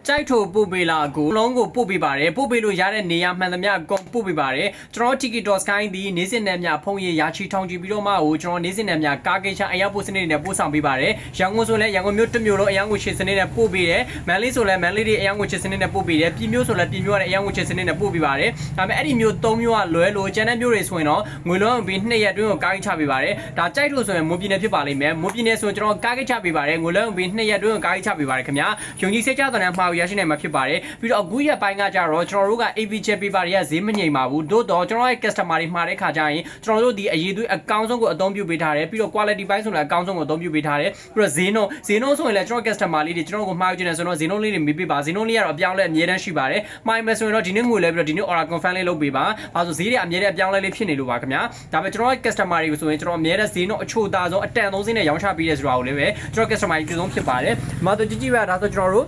ကြိုက်ထိုပို့ပေးလာကိုလုံးကိုပို့ပေးပါတယ်ပို့ပေးလို့ရတဲ့နေရာမှန်သမျှအကုန်ပို့ပေးပါတယ်ကျွန်တော် Tiki.sky ဒီနေစဉ်နဲ့မြဖုံးရရာချီထောင်ကြည့်ပြီးတော့မှကိုကျွန်တော်နေစဉ်နဲ့မြကားကိန်းချအရောက်ပို့စနစ်နဲ့ပို့ဆောင်ပေးပါတယ်ရန်ကုန်ဆိုလဲရန်ကုန်မြို့တစ်မြို့လုံးအရောက်ကိုချစ်စနစ်နဲ့ပို့ပေးတယ်မန်လေးဆိုလဲမန်လေးတွေအရောက်ကိုချစ်စနစ်နဲ့ပို့ပေးတယ်ပြည်မြို့ဆိုလဲပြည်မြို့ရဲ့အရောက်ကိုချစ်စနစ်နဲ့ပို့ပေးပါတယ်ဒါပေမဲ့အဲ့ဒီမြို့၃မြို့ကလွဲလို့ကျန်တဲ့မြို့တွေဆိုရင်တော့ငွေလုံးပြီး2ရက်အတွင်းကိုကားကိန်းချပေးပါတယ်ဒါကြိုက်ထိုဆိုရင်မွန်ပြည်နယ်ဖြစ်ပါလိမ့်မယ်မွန်ပြည်နယ်ဆိုကျွန်တော်ကားကိန်းချပေးပါတယ်ငွေလုံးပြီး2ရက်အတွင်းကိုကားကိန်းချပေးပါတယ်ခင်ဗျာယုံကြည်စိတ်ချတဲ့မှာရရှိနိုင်မှာဖြစ်ပါတယ်ပြီးတော့အခုရက်ပိုင်းကကြတော့ကျွန်တော်တို့က AV check paper တွေကဈေးမငြိမ်ပါဘူးတို့တော့ကျွန်တော်ရဲ့ customer တွေမှာတဲ့ခါကျရင်ကျွန်တော်တို့ဒီအရေးသွေးအကောင်းဆုံးကိုအသုံးပြုပေးထားတယ်ပြီးတော့ quality ပိုင်းဆိုလည်းအကောင်းဆုံးကိုအသုံးပြုပေးထားတယ်ပြီးတော့ဈေးနှုန်းဆိုရင်လည်းကျွန်တော် customer လေးတွေကျွန်တော်ကိုမှာယူနေတယ်ဆိုတော့ဈေးနှုန်းလေးတွေမေးပေးပါဈေးနှုန်းလေးကတော့အပြောင်းလဲအမြဲတမ်းရှိပါတယ်မှာယူမယ်ဆိုရင်တော့ဒီနေ့ငွေလဲပြီးတော့ဒီနေ့ order confirm လေးလုပ်ပေးပါဘာလို့ဈေးတွေအမြဲတမ်းအပြောင်းလဲလေးဖြစ်နေလို့ပါခင်ဗျာဒါပေမဲ့ကျွန်တော်ရဲ့ customer တွေကိုဆိုရင်ကျွန်တော်အမြဲတမ်းဈေးနှုန်းအချို့သားဆုံးအတန်ဆုံးဈေးနဲ့ရောင်းချပေးရဲဆိုတာကိုလည်းပဲကျွန်တော် customer တွေပြုဆုံးဖြစ်ပါတယ်ဒီမှာတော့ကြည့်ရတာဆိုကျွန်တော်တို့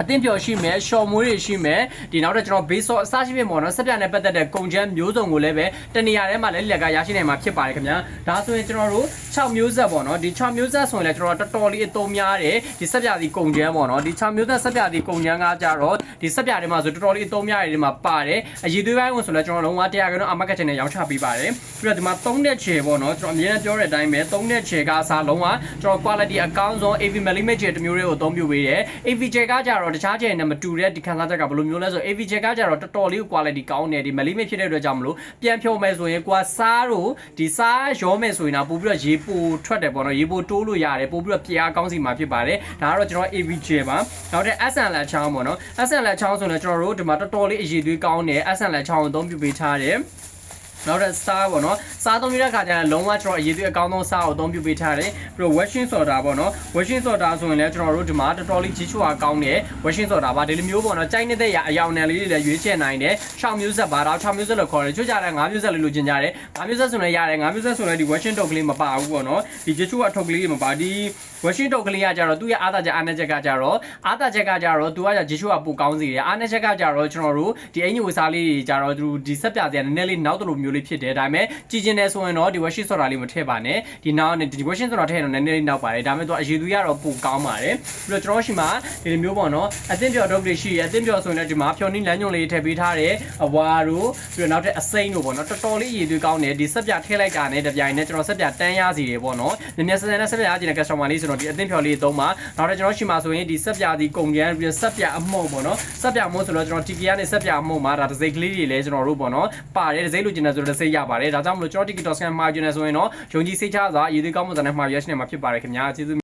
အသင်းပြောရှိမယ်ရှော်မွေးတွေရှိမယ်ဒီနောက်တော့ကျွန်တော် base ဆော့အစားရှိဖြစ်ပေါ့နော်ဆက်ပြနဲ့ပတ်သက်တဲ့ကုန်ချမ်းမျိုးစုံကိုလည်းပဲတနေရာထဲမှာလည်းလက်ကရရှိနိုင်မှာဖြစ်ပါတယ်ခင်ဗျာဒါဆိုရင်ကျွန်တော်တို့6မျိုးဆက်ပေါ့နော်ဒီ6မျိုးဆက်ဆိုရင်လည်းကျွန်တော်တော်တော်လေးအသုံးများတယ်ဒီဆက်ပြစီကုန်ချမ်းပေါ့နော်ဒီ6မျိုးဆက်ဆက်ပြစီကုန်ချမ်းကကြတော့ဒီဆက်ပြတွေမှာဆိုတော်တော်လေးအသုံးများတယ်ဒီမှာပါတယ်အရေးသွေးပိုင်းဝင်ဆိုလည်းကျွန်တော်လုံးဝ100ခန်းအမတ်ကချင်နဲ့ရောင်းချပေးပါတယ်ပြီးတော့ဒီမှာ3တဲ့ချေပေါ့နော်ကျွန်တော်အမြဲတမ်းပြောတဲ့အတိုင်းပဲ3တဲ့ချေကစားလုံးဝကျွန်တော် quality အကောင်းဆုံး AV Millimeter ချေတစ်မျိုးလေးကိုအသုံးပြုပေးတယ် AV ချေကကြတော့တခြားချေနဲ့မတူတဲ့ဒီခံစားချက်ကဘယ်လိုမျိုးလဲဆို AV ချေကကြတော့တော်တော်လေး quality ကောင်းတယ်ဒီ Millimeter ဖြစ်တဲ့အတွက်ကြောင့်မလို့ပြန်ဖြုံမယ်ဆိုရင်ကိုကစားတို့ဒီစားရောမယ်ဆိုရင်တော့ပို့ပြီးတော့ရေပိုထွက်တယ်ပေါ့နော်ရေပိုတိုးလို့ရတယ်ပို့ပြီးတော့ပြားကောင်းစီမှာဖြစ်ပါတယ်ဒါကတော့ကျွန်တော် AV ချေပါနောက်တဲ့ SN လက်ချောင်းပေါ့နော် SN လက်ချောင်းဆိုရင်ကျွန်တော်တို့ဒီမှာတော်တော်လေးအရေးသွေးကောင်းတယ် SN လက်ချောင်းကိုအသုံးပြုပေးထားတယ်နောက်တဲ့စားပေါ့နော်စားသုံးရတဲ့ခါကျရင်လုံးဝကျွန်တော်အရေးသွေးအကောင်းဆုံးစားကိုအသုံးပြုပေးထားတယ်ပြီးတော့ washing soda ပေါ့နော် washing soda ဆိုရင်လည်းကျွန်တော်တို့ဒီမှာတော်တော်လေးကြီးချွာကောင်းတယ် washing soda ပါဒီလိုမျိုးပေါ့နော်ကြိုက်နေတဲ့အယောင်နယ်လေးတွေလည်းရွေးချယ်နိုင်တယ်6မျိုးဆက်ပါတော့6မျိုးဆက်လို့ခေါ်တယ်ချို့ကြတဲ့5မျိုးဆက်လေးလိုချင်ကြတယ်5မျိုးဆက်ဆိုရင်ရတယ်5မျိုးဆက်ဆိုရင်ဒီ washing dog ကလေးမပါဘူးပေါ့နော်ဒီကြီးချွာအထုပ်ကလေးမပါဒီ washing dog ကလေးကကြတော့သူ့ရဲ့အားသာချက်အားနည်းချက်ကကြတော့အားသာချက်ကကြတော့သူကကြီးချွာပိုကောင်းစေတယ်အားနည်းချက်ကကြတော့ကျွန်တော်တို့ဒီအင်ဂျီဝစားလေးတွေကြတော့သူဒီဆက်ပြစရာနည်းနည်းလေးနောက်တလို့မျိုးလေးဖြစ်တယ်ဒါပေမဲ့ကြည်ကျင်တယ်ဆိုရင်တော့ဒီ washing soda လေးမထည့်ပါနဲ့ဒီနောက်ဒီ washing soda ထည့်ရင်တော့နည်းနည်းလေးနောက်ပါတယ်ဒါပေမဲ့သူအရေးသွေးရတော့ပိုကောင်းပါတယ်ပြီးတော့ကျွန်တော်ရှိမှာဒီလိုမျိုးပေါ့နော်အသင်းပြော်ဒုတ်တွေရှိရအသင်းပြော်ဆိုရင်လည်းဒီမှာဖြော်နှင်းလမ်းညွန်လေးထည့်ပေးထားတယ်အဝါတို့ပြီးတော့နောက်တဲ့အစိမ်းတို့ပေါ့နော်တော်တော်လေးအရေးသွေးကောင်းတယ်ဒီဆက်ပြထည့်လိုက်တာနဲ့တပြိုင်နက်ကျွန်တော်ဆက်ပြတန်းရစီတယ်ပေါ့နော်မြင်မြင်ဆန်ဆန်နဲ့ဆက်ပြအားကျင်တဲ့ customer လေးဆိုတော့ဒီအသင်းဖြော်လေးသုံးပါနောက်တော့ကျွန်တော်ရှိမှာဆိုရင်ဒီဆက်ပြဒီကုန်ကျန်းပြီးဆက်ပြအမှုန့်ပေါ့နော်ဆက်ပြအမှုန့်ဆိုတော့ကျွန်တော် Tiki ကနေဆက်ပြအမှုန့်မှာဒါတစ်စိတ်ကလေးတွေလည်းကျွန်တော်တို့ပေါ့နော်ပါတယ်တစ်စိတ်လိုချင်တယ်ဆိုတော့တစ်စိတ်ရပါတယ်ဒါကြောင့်မလို့ကျွန်တော် Tiki.scan မှာယူနေဆိုရင်တော့ယုံကြည်စိတ်ချစွာရည်သွေးကောင်းမှုစံနဲ့မှာရရှိနေမှာဖြစ်ပါတယ်ခင်ဗျာကျေးဇူး